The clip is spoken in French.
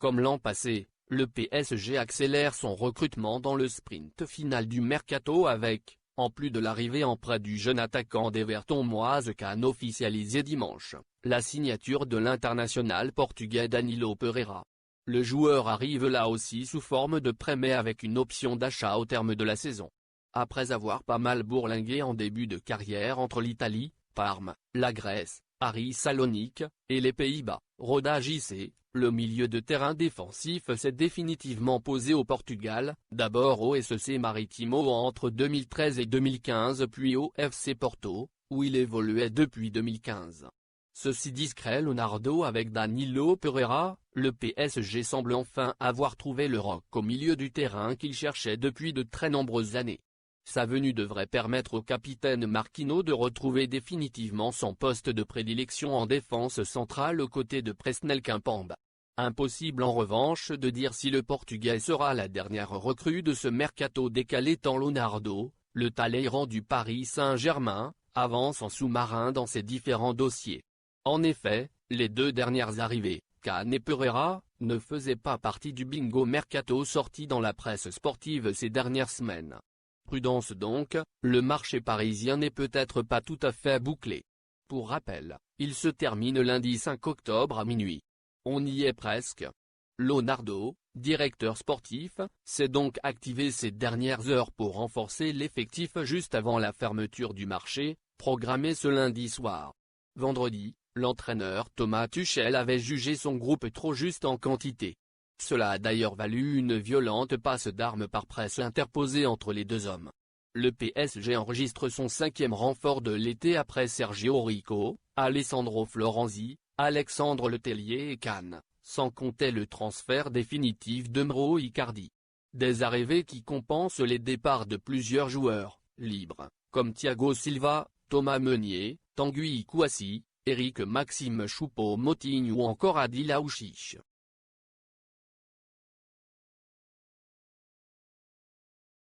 Comme l'an passé, le PSG accélère son recrutement dans le sprint final du mercato avec, en plus de l'arrivée en prêt du jeune attaquant d'Everton Moise Kean officialisé dimanche, la signature de l'international portugais Danilo Pereira. Le joueur arrive là aussi sous forme de prêt mais avec une option d'achat au terme de la saison. Après avoir pas mal bourlingué en début de carrière entre l'Italie, Parme, la Grèce, Aris Salonique, et les Pays-Bas, Roda JC, le milieu de terrain défensif s'est définitivement posé au Portugal, d'abord au SC Maritimo entre 2013 et 2015 puis au FC Porto, où il évoluait depuis 2015. Ceci discret Leonardo avec Danilo Pereira, le PSG semble enfin avoir trouvé le roc au milieu du terrain qu'il cherchait depuis de très nombreuses années. Sa venue devrait permettre au capitaine Marquinhos de retrouver définitivement son poste de prédilection en défense centrale aux côtés de Presnel Kimpembe. Impossible en revanche de dire si le Portugais sera la dernière recrue de ce mercato décalé tant Leonardo, le Talleyrand du Paris Saint-Germain, avance en sous-marin dans ses différents dossiers. En effet, les deux dernières arrivées, Kean et Pereira, ne faisaient pas partie du bingo mercato sorti dans la presse sportive ces dernières semaines. Prudence donc, le marché parisien n'est peut-être pas tout à fait bouclé. Pour rappel, il se termine lundi 5 octobre à minuit. On y est presque. Leonardo, directeur sportif, s'est donc activé ces dernières heures pour renforcer l'effectif juste avant la fermeture du marché, programmée ce lundi soir. Vendredi, l'entraîneur Thomas Tuchel avait jugé son groupe trop juste en quantité. Cela a d'ailleurs valu une violente passe d'armes par presse interposée entre les deux hommes. Le PSG enregistre son 5e renfort de l'été après Sergio Rico, Alessandro Florenzi, Alexandre Letellier et Kean, sans compter le transfert définitif de Mauro Icardi. Des arrivées qui compensent les départs de plusieurs joueurs libres, comme Thiago Silva, Thomas Meunier, Tanguy Kouassi, Eric Maxime Choupo-Moting ou encore Adil Aouchiche.